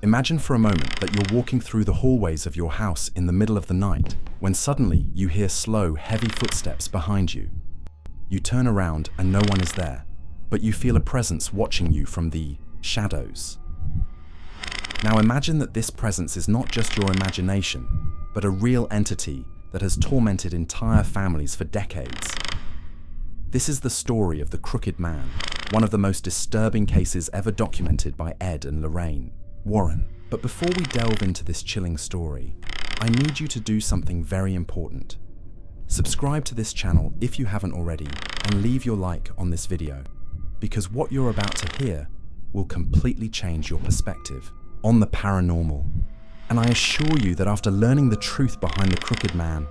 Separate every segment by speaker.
Speaker 1: Imagine for a moment that you're walking through the hallways of your house in the middle of the night, when suddenly you hear slow, heavy footsteps behind you. You turn around and no one is there, but you feel a presence watching you from the shadows. Now imagine that this presence is not just your imagination, but a real entity that has tormented entire families for decades. This is the story of the Crooked Man, one of the most disturbing cases ever documented by Ed and Lorraine Warren. But before we delve into this chilling story, I need you to do something very important. Subscribe to this channel if you haven't already, and leave your like on this video, because what you're about to hear will completely change your perspective on the paranormal. And I assure you that after learning the truth behind the Crooked Man,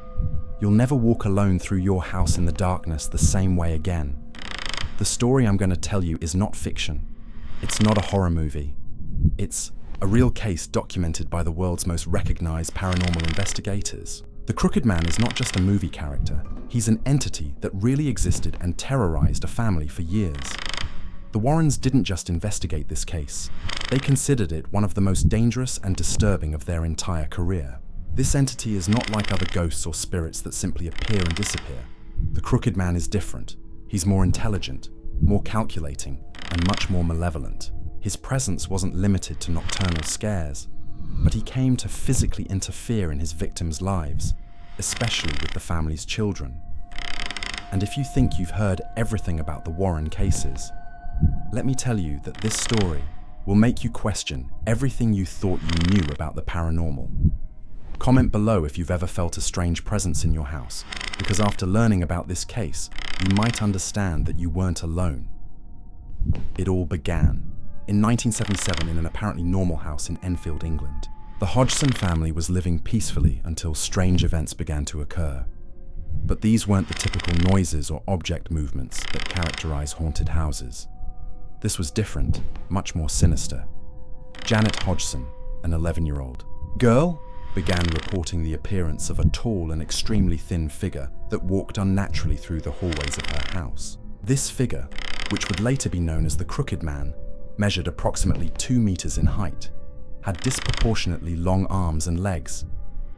Speaker 1: you'll never walk alone through your house in the darkness the same way again. The story I'm going to tell you is not fiction. It's not a horror movie. It's a real case documented by the world's most recognized paranormal investigators. The Crooked Man is not just a movie character. He's an entity that really existed and terrorized a family for years. The Warrens didn't just investigate this case. They considered it one of the most dangerous and disturbing of their entire career. This entity is not like other ghosts or spirits that simply appear and disappear. The Crooked Man is different. He's more intelligent, more calculating, and much more malevolent. His presence wasn't limited to nocturnal scares, but he came to physically interfere in his victims' lives, especially with the family's children. And if you think you've heard everything about the Warren cases, let me tell you that this story will make you question everything you thought you knew about the paranormal. Comment below if you've ever felt a strange presence in your house, because after learning about this case, you might understand that you weren't alone. It all began in 1977 in an apparently normal house in Enfield, England. The Hodgson family was living peacefully until strange events began to occur. But these weren't the typical noises or object movements that characterize haunted houses. This was different, much more sinister. Janet Hodgson, an 11-year-old girl, began reporting the appearance of a tall and extremely thin figure that walked unnaturally through the hallways of her house. This figure, which would later be known as the Crooked Man, measured approximately 2 meters in height, had disproportionately long arms and legs,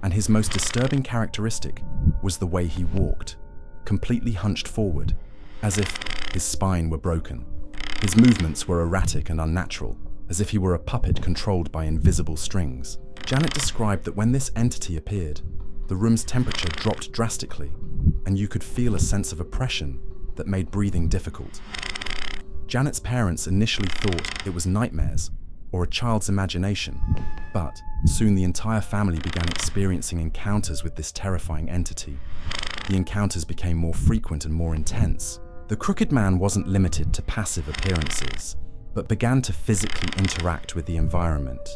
Speaker 1: and his most disturbing characteristic was the way he walked, completely hunched forward, as if his spine were broken. His movements were erratic and unnatural, as if he were a puppet controlled by invisible strings. Janet described that when this entity appeared, the room's temperature dropped drastically, and you could feel a sense of oppression that made breathing difficult. Janet's parents initially thought it was nightmares or a child's imagination, but soon the entire family began experiencing encounters with this terrifying entity. The encounters became more frequent and more intense. The Crooked Man wasn't limited to passive appearances, but began to physically interact with the environment.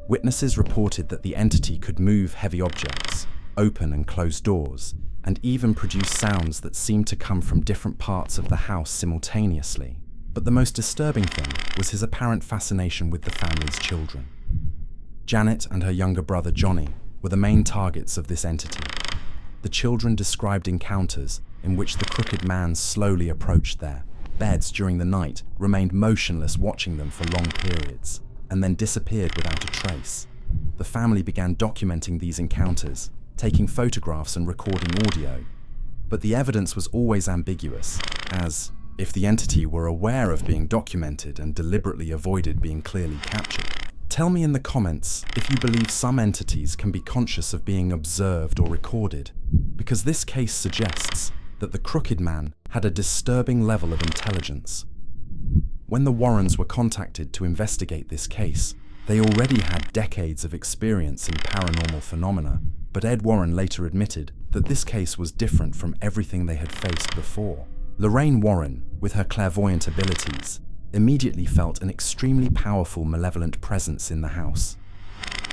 Speaker 1: Witnesses reported that the entity could move heavy objects, open and close doors, and even produce sounds that seemed to come from different parts of the house simultaneously. But the most disturbing thing was his apparent fascination with the family's children. Janet and her younger brother Johnny were the main targets of this entity. The children described encounters in which the Crooked Man slowly approached their beds during the night, remained motionless watching them for long periods, and then disappeared without a trace. The family began documenting these encounters, taking photographs and recording audio, but the evidence was always ambiguous, as if the entity were aware of being documented and deliberately avoided being clearly captured. Tell me in the comments if you believe some entities can be conscious of being observed or recorded, because this case suggests that the Crooked Man had a disturbing level of intelligence. When the Warrens were contacted to investigate this case, they already had decades of experience in paranormal phenomena, but Ed Warren later admitted that this case was different from everything they had faced before. Lorraine Warren, with her clairvoyant abilities, immediately felt an extremely powerful malevolent presence in the house.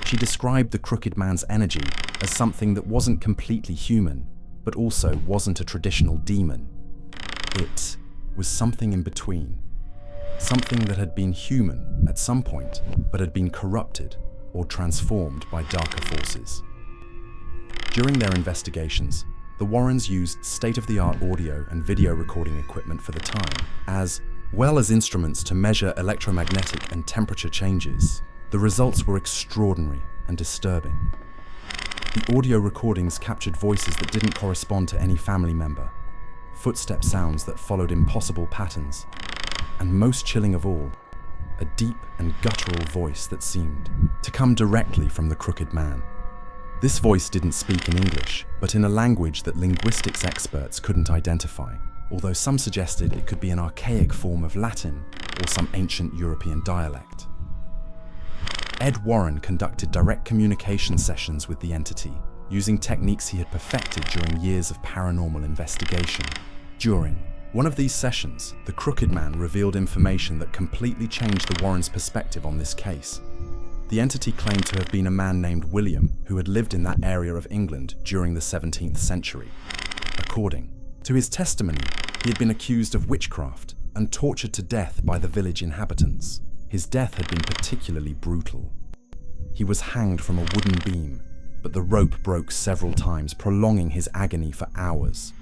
Speaker 1: She described the Crooked Man's energy as something that wasn't completely human, but also wasn't a traditional demon. It was something in between. Something that had been human at some point, but had been corrupted or transformed by darker forces. During their investigations, the Warrens used state-of-the-art audio and video recording equipment for the time, as well as instruments to measure electromagnetic and temperature changes. The results were extraordinary and disturbing. The audio recordings captured voices that didn't correspond to any family member, footstep sounds that followed impossible patterns, and most chilling of all, a deep and guttural voice that seemed to come directly from the crooked man. This voice didn't speak in English, but in a language that linguistics experts couldn't identify, although some suggested it could be an archaic form of Latin or some ancient European dialect. Ed Warren conducted direct communication sessions with the entity, using techniques he had perfected during years of paranormal investigation. During one of these sessions, the crooked man revealed information that completely changed the Warrens' perspective on this case. The entity claimed to have been a man named William who had lived in that area of England during the 17th century. According to his testimony, he had been accused of witchcraft and tortured to death by the village inhabitants. His death had been particularly brutal. He was hanged from a wooden beam, but the rope broke several times, prolonging his agony for hours.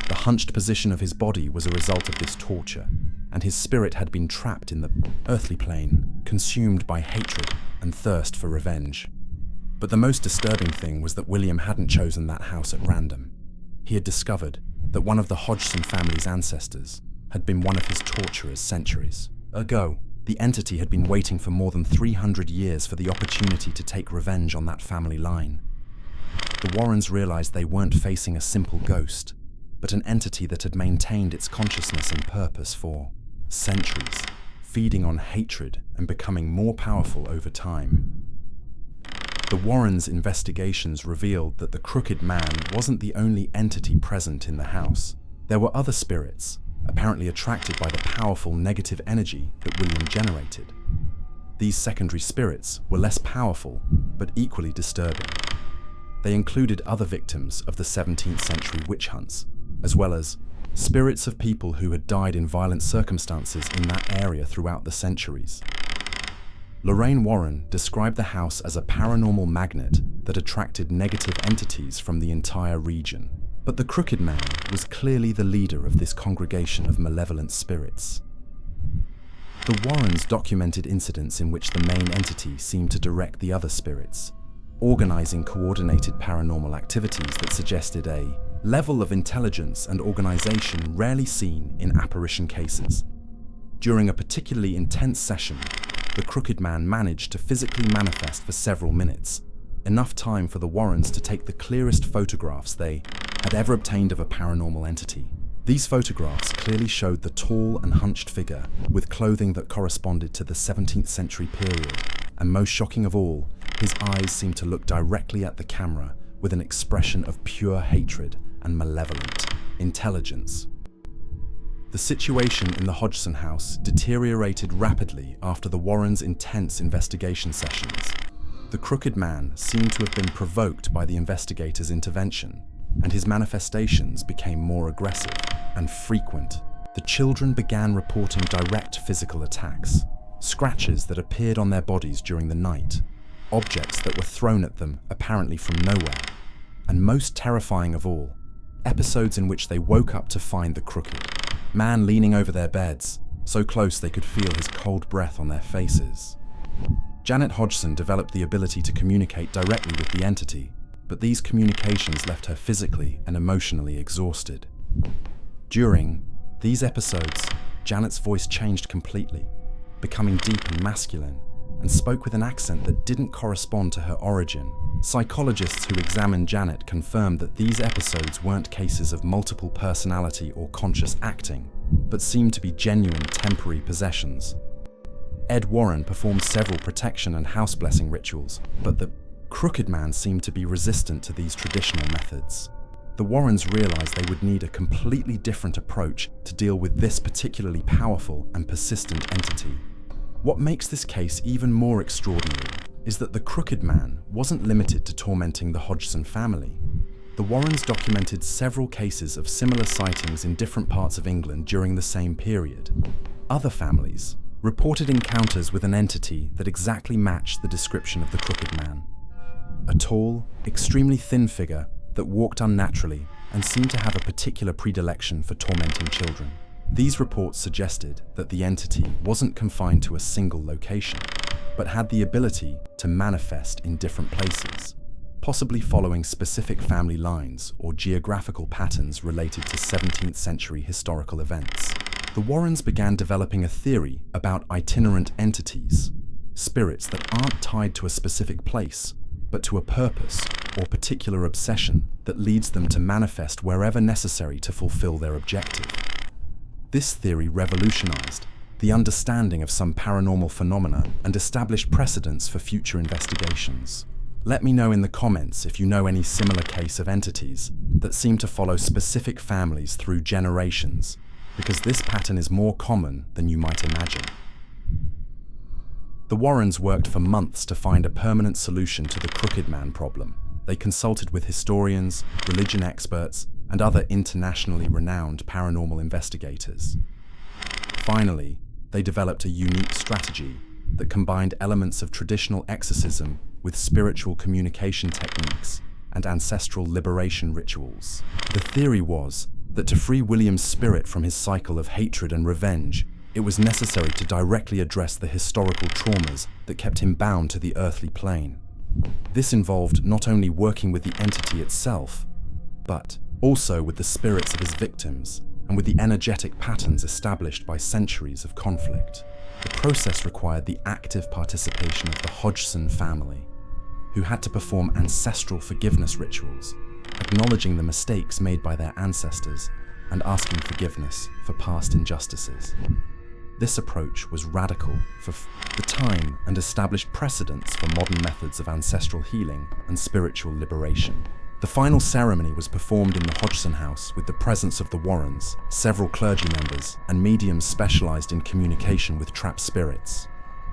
Speaker 1: The hunched position of his body was a result of this torture, and his spirit had been trapped in the earthly plane, consumed by hatred and thirst for revenge. But the most disturbing thing was that William hadn't chosen that house at random. He had discovered that one of the Hodgson family's ancestors had been one of his torturers centuries ago. The entity had been waiting for more than 300 years for the opportunity to take revenge on that family line. The Warrens realized they weren't facing a simple ghost, but an entity that had maintained its consciousness and purpose for centuries, feeding on hatred and becoming more powerful over time. The Warrens' investigations revealed that the crooked man wasn't the only entity present in the house. There were other spirits, apparently attracted by the powerful negative energy that William generated. These secondary spirits were less powerful, but equally disturbing. They included other victims of the 17th century witch hunts, as well as spirits of people who had died in violent circumstances in that area throughout the centuries. Lorraine Warren described the house as a paranormal magnet that attracted negative entities from the entire region. But the crooked man was clearly the leader of this congregation of malevolent spirits. The Warrens documented incidents in which the main entity seemed to direct the other spirits, organizing coordinated paranormal activities that suggested a level of intelligence and organization rarely seen in apparition cases. During a particularly intense session, the crooked man managed to physically manifest for several minutes, enough time for the Warrens to take the clearest photographs they had ever obtained of a paranormal entity. These photographs clearly showed the tall and hunched figure with clothing that corresponded to the 17th century period, and most shocking of all, his eyes seemed to look directly at the camera with an expression of pure hatred and malevolent intelligence. The situation in the Hodgson house deteriorated rapidly after the Warrens' intense investigation sessions. The crooked man seemed to have been provoked by the investigators' intervention, and his manifestations became more aggressive and frequent. The children began reporting direct physical attacks, scratches that appeared on their bodies during the night, objects that were thrown at them apparently from nowhere, and most terrifying of all, episodes in which they woke up to find the crooked man leaning over their beds, so close they could feel his cold breath on their faces. Janet Hodgson developed the ability to communicate directly with the entity, but these communications left her physically and emotionally exhausted. During these episodes, Janet's voice changed completely, becoming deep and masculine, and spoke with an accent that didn't correspond to her origin. Psychologists who examined Janet confirmed that these episodes weren't cases of multiple personality or conscious acting, but seemed to be genuine temporary possessions. Ed Warren performed several protection and house blessing rituals, but the crooked man seemed to be resistant to these traditional methods. The Warrens realized they would need a completely different approach to deal with this particularly powerful and persistent entity. What makes this case even more extraordinary is that the crooked man wasn't limited to tormenting the Hodgson family. The Warrens documented several cases of similar sightings in different parts of England during the same period. Other families reported encounters with an entity that exactly matched the description of the crooked man. A tall, extremely thin figure that walked unnaturally and seemed to have a particular predilection for tormenting children. These reports suggested that the entity wasn't confined to a single location, but had the ability to manifest in different places, possibly following specific family lines or geographical patterns related to 17th century historical events. The Warrens began developing a theory about itinerant entities, spirits that aren't tied to a specific place, but to a purpose or particular obsession that leads them to manifest wherever necessary to fulfill their objective. This theory revolutionized the understanding of some paranormal phenomena and established precedents for future investigations. Let me know in the comments if you know any similar case of entities that seem to follow specific families through generations, because this pattern is more common than you might imagine. The Warrens worked for months to find a permanent solution to the Crooked Man problem. They consulted with historians, religion experts, and other internationally renowned paranormal investigators. Finally, they developed a unique strategy that combined elements of traditional exorcism with spiritual communication techniques and ancestral liberation rituals. The theory was that to free William's spirit from his cycle of hatred and revenge, it was necessary to directly address the historical traumas that kept him bound to the earthly plane. This involved not only working with the entity itself, but also with the spirits of his victims and with the energetic patterns established by centuries of conflict. The process required the active participation of the Hodgson family, who had to perform ancestral forgiveness rituals, acknowledging the mistakes made by their ancestors and asking forgiveness for past injustices. This approach was radical for the time and established precedents for modern methods of ancestral healing and spiritual liberation. The final ceremony was performed in the Hodgson house with the presence of the Warrens, several clergy members, and mediums specialized in communication with trapped spirits.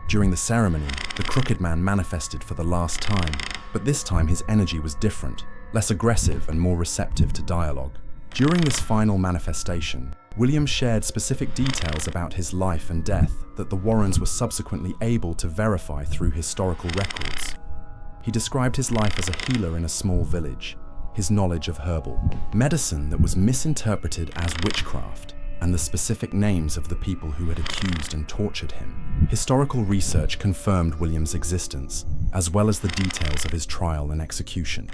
Speaker 1: During the ceremony, the Crooked Man manifested for the last time, but this time his energy was different, less aggressive and more receptive to dialogue. During this final manifestation, William shared specific details about his life and death that the Warrens were subsequently able to verify through historical records. He described his life as a healer in a small village, his knowledge of herbal medicine that was misinterpreted as witchcraft, and the specific names of the people who had accused and tortured him. Historical research confirmed William's existence, as well as the details of his trial and execution.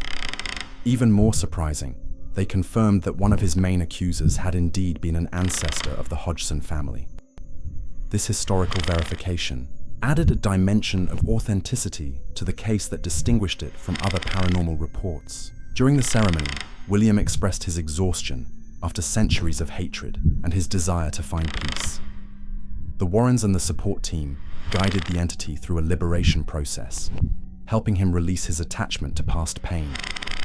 Speaker 1: Even more surprising, they confirmed that one of his main accusers had indeed been an ancestor of the Hodgson family. This historical verification added a dimension of authenticity to the case that distinguished it from other paranormal reports. During the ceremony, William expressed his exhaustion after centuries of hatred and his desire to find peace. The Warrens and the support team guided the entity through a liberation process, helping him release his attachment to past pain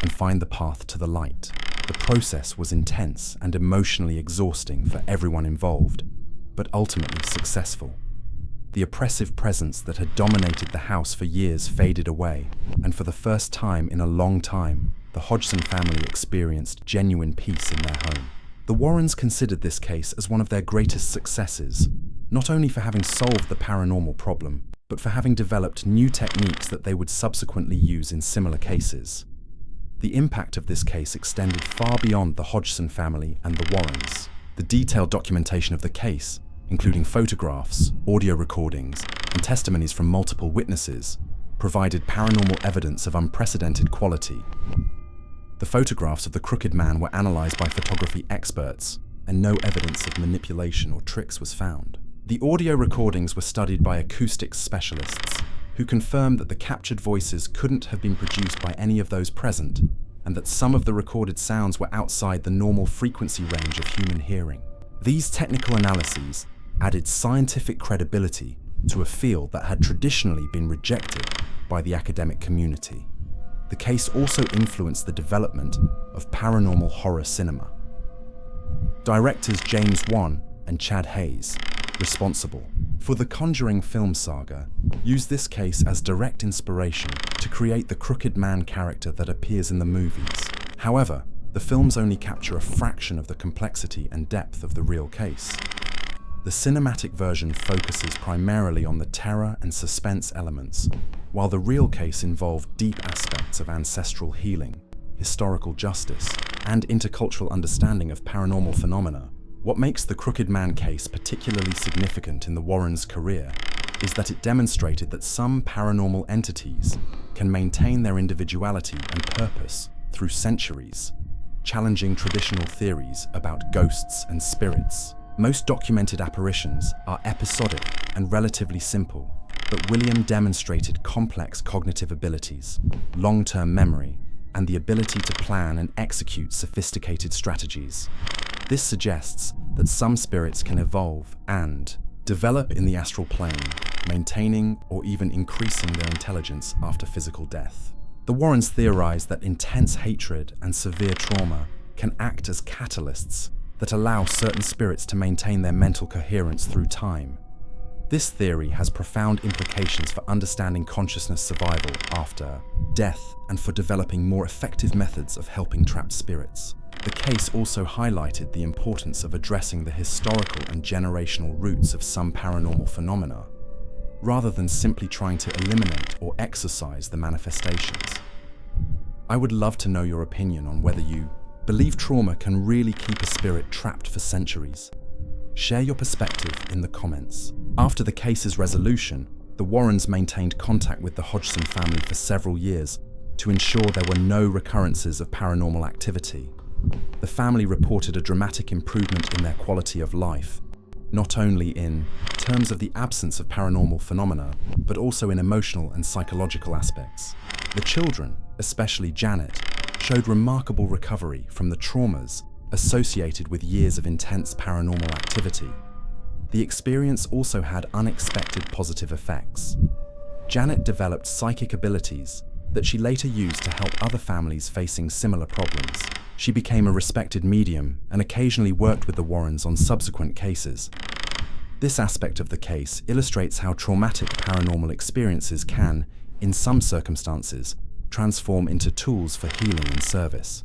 Speaker 1: and find the path to the light. The process was intense and emotionally exhausting for everyone involved, but ultimately successful. The oppressive presence that had dominated the house for years faded away, and for the first time in a long time, the Hodgson family experienced genuine peace in their home. The Warrens considered this case as one of their greatest successes, not only for having solved the paranormal problem, but for having developed new techniques that they would subsequently use in similar cases. The impact of this case extended far beyond the Hodgson family and the Warrens. The detailed documentation of the case, including photographs, audio recordings, and testimonies from multiple witnesses, provided paranormal evidence of unprecedented quality. The photographs of the Crooked Man were analyzed by photography experts, and no evidence of manipulation or tricks was found. The audio recordings were studied by acoustics specialists, who confirmed that the captured voices couldn't have been produced by any of those present, and that some of the recorded sounds were outside the normal frequency range of human hearing. These technical analyses added scientific credibility to a field that had traditionally been rejected by the academic community. The case also influenced the development of paranormal horror cinema. Directors James Wan and Chad Hayes, responsible for the Conjuring film saga, used this case as direct inspiration to create the Crooked Man character that appears in the movies. However, the films only capture a fraction of the complexity and depth of the real case. The cinematic version focuses primarily on the terror and suspense elements, while the real case involved deep aspects of ancestral healing, historical justice, and intercultural understanding of paranormal phenomena. What makes the Crooked Man case particularly significant in the Warrens' career is that it demonstrated that some paranormal entities can maintain their individuality and purpose through centuries, challenging traditional theories about ghosts and spirits. Most documented apparitions are episodic and relatively simple, but William demonstrated complex cognitive abilities, long-term memory, and the ability to plan and execute sophisticated strategies. This suggests that some spirits can evolve and develop in the astral plane, maintaining or even increasing their intelligence after physical death. The Warrens theorized that intense hatred and severe trauma can act as catalysts that allow certain spirits to maintain their mental coherence through time. This theory has profound implications for understanding consciousness survival after death and for developing more effective methods of helping trapped spirits. The case also highlighted the importance of addressing the historical and generational roots of some paranormal phenomena, rather than simply trying to eliminate or exorcise the manifestations. I would love to know your opinion on whether you believe trauma can really keep a spirit trapped for centuries. Share your perspective in the comments. After the case's resolution, the Warrens maintained contact with the Hodgson family for several years to ensure there were no recurrences of paranormal activity. The family reported a dramatic improvement in their quality of life, not only in terms of the absence of paranormal phenomena, but also in emotional and psychological aspects. The children, especially Janet, showed remarkable recovery from the traumas associated with years of intense paranormal activity. The experience also had unexpected positive effects. Janet developed psychic abilities that she later used to help other families facing similar problems. She became a respected medium and occasionally worked with the Warrens on subsequent cases. This aspect of the case illustrates how traumatic paranormal experiences can, in some circumstances, transform into tools for healing and service.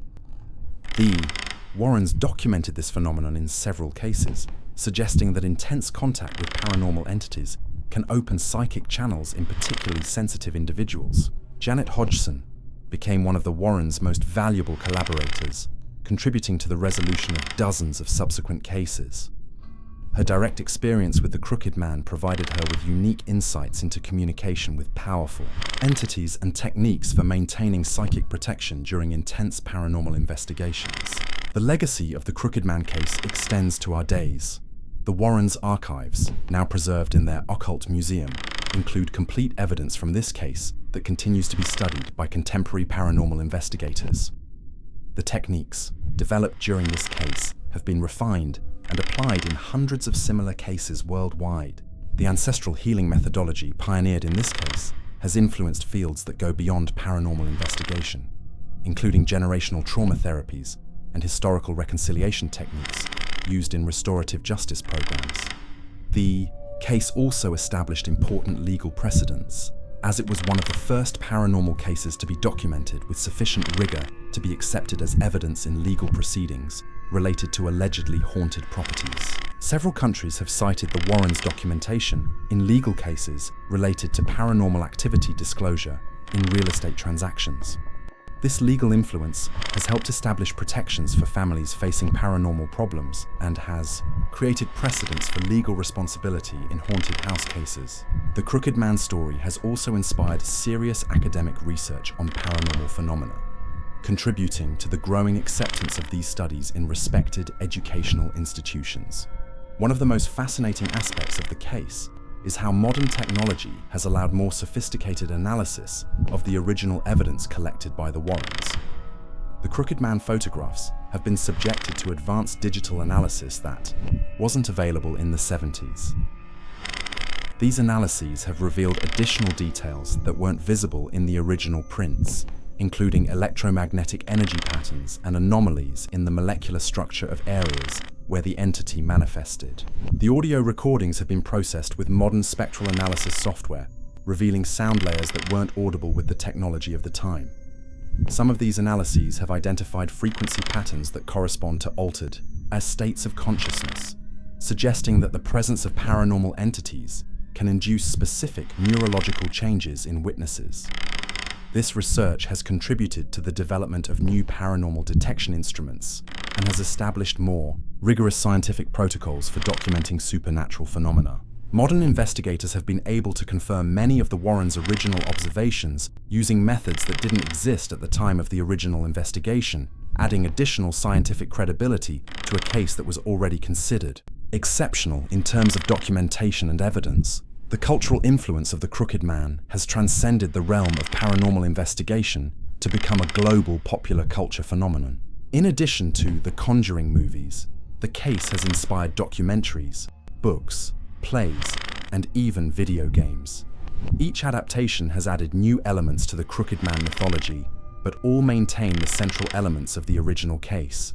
Speaker 1: The Warrens documented this phenomenon in several cases, suggesting that intense contact with paranormal entities can open psychic channels in particularly sensitive individuals. Janet Hodgson became one of the Warrens' most valuable collaborators, contributing to the resolution of dozens of subsequent cases. Her direct experience with the Crooked Man provided her with unique insights into communication with powerful entities and techniques for maintaining psychic protection during intense paranormal investigations. The legacy of the Crooked Man case extends to our days. The Warrens' archives, now preserved in their occult museum, include complete evidence from this case that continues to be studied by contemporary paranormal investigators. The techniques developed during this case have been refined and applied in hundreds of similar cases worldwide. The ancestral healing methodology pioneered in this case has influenced fields that go beyond paranormal investigation, including generational trauma therapies and historical reconciliation techniques used in restorative justice programs. The case also established important legal precedents, as it was one of the first paranormal cases to be documented with sufficient rigor to be accepted as evidence in legal proceedings related to allegedly haunted properties. Several countries have cited the Warrens' documentation in legal cases related to paranormal activity disclosure in real estate transactions. This legal influence has helped establish protections for families facing paranormal problems and has created precedents for legal responsibility in haunted house cases. The Crooked Man story has also inspired serious academic research on paranormal phenomena, contributing to the growing acceptance of these studies in respected educational institutions. One of the most fascinating aspects of the case is how modern technology has allowed more sophisticated analysis of the original evidence collected by the Warrens. The Crooked Man photographs have been subjected to advanced digital analysis that wasn't available in the 70s. These analyses have revealed additional details that weren't visible in the original prints, including electromagnetic energy patterns and anomalies in the molecular structure of areas where the entity manifested. The audio recordings have been processed with modern spectral analysis software, revealing sound layers that weren't audible with the technology of the time. Some of these analyses have identified frequency patterns that correspond to altered as states of consciousness, suggesting that the presence of paranormal entities can induce specific neurological changes in witnesses. This research has contributed to the development of new paranormal detection instruments, and has established more rigorous scientific protocols for documenting supernatural phenomena. Modern investigators have been able to confirm many of the Warrens' original observations using methods that didn't exist at the time of the original investigation, adding additional scientific credibility to a case that was already considered exceptional in terms of documentation and evidence. The cultural influence of the Crooked Man has transcended the realm of paranormal investigation to become a global popular culture phenomenon. In addition to the Conjuring movies, the case has inspired documentaries, books, plays, and even video games. Each adaptation has added new elements to the Crooked Man mythology, but all maintain the central elements of the original case: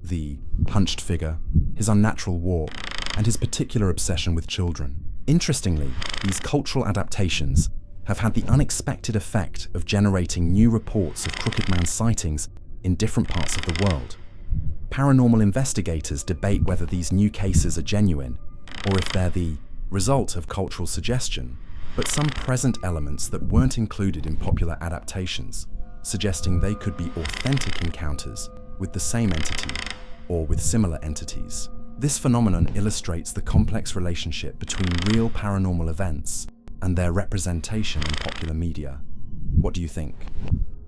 Speaker 1: the hunched figure, his unnatural walk, and his particular obsession with children. Interestingly, these cultural adaptations have had the unexpected effect of generating new reports of Crooked Man sightings in different parts of the world. Paranormal investigators debate whether these new cases are genuine, or if they're the result of cultural suggestion, but some present elements that weren't included in popular adaptations, suggesting they could be authentic encounters with the same entity or with similar entities. This phenomenon illustrates the complex relationship between real paranormal events and their representation in popular media. What do you think?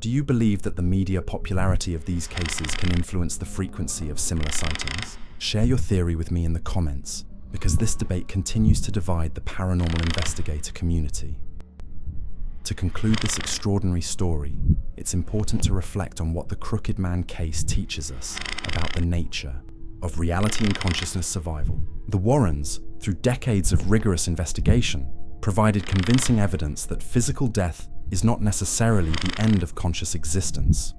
Speaker 1: Do you believe that the media popularity of these cases can influence the frequency of similar sightings? Share your theory with me in the comments, because this debate continues to divide the paranormal investigator community. To conclude this extraordinary story, it's important to reflect on what the Crooked Man case teaches us about the nature of reality and consciousness survival. The Warrens, through decades of rigorous investigation, provided convincing evidence that physical death is not necessarily the end of conscious existence.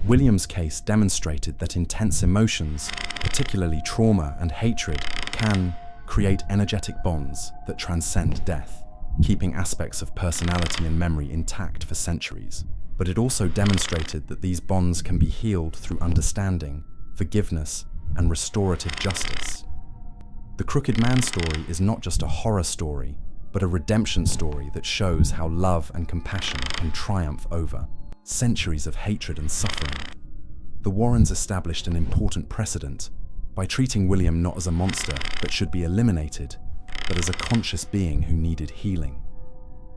Speaker 1: William's case demonstrated that intense emotions, particularly trauma and hatred, can create energetic bonds that transcend death, keeping aspects of personality and memory intact for centuries. But it also demonstrated that these bonds can be healed through understanding, forgiveness, and restorative justice. The Crooked Man story is not just a horror story, but a redemption story that shows how love and compassion can triumph over centuries of hatred and suffering. The Warrens established an important precedent by treating William not as a monster that should be eliminated, but as a conscious being who needed healing.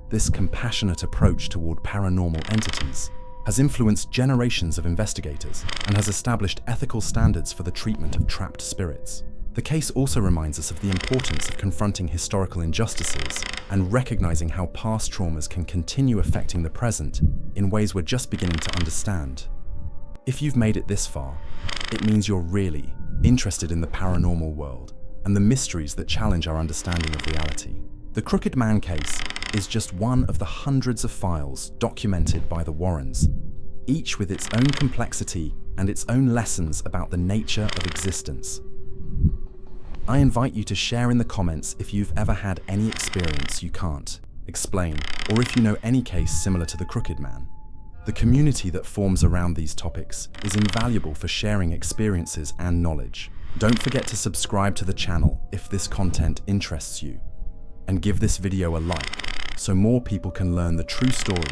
Speaker 1: This compassionate approach toward paranormal entities has influenced generations of investigators and has established ethical standards for the treatment of trapped spirits. The case also reminds us of the importance of confronting historical injustices and recognizing how past traumas can continue affecting the present in ways we're just beginning to understand. If you've made it this far, it means you're really interested in the paranormal world and the mysteries that challenge our understanding of reality. The Crooked Man case is just one of the hundreds of files documented by the Warrens, each with its own complexity and its own lessons about the nature of existence. I invite you to share in the comments if you've ever had any experience you can't explain, or if you know any case similar to the Crooked Man. The community that forms around these topics is invaluable for sharing experiences and knowledge. Don't forget to subscribe to the channel if this content interests you, and give this video a like so more people can learn the true story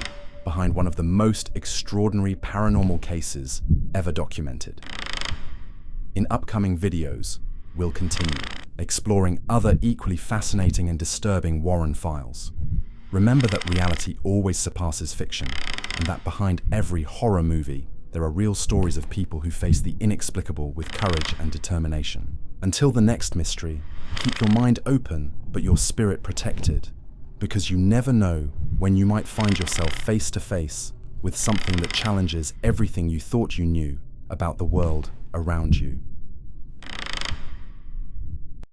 Speaker 1: behind one of the most extraordinary paranormal cases ever documented. In upcoming videos, we'll continue exploring other equally fascinating and disturbing Warren files. Remember that reality always surpasses fiction, and that behind every horror movie, there are real stories of people who face the inexplicable with courage and determination. Until the next mystery, keep your mind open but your spirit protected, because you never know when you might find yourself face to face with something that challenges everything you thought you knew about the world around you.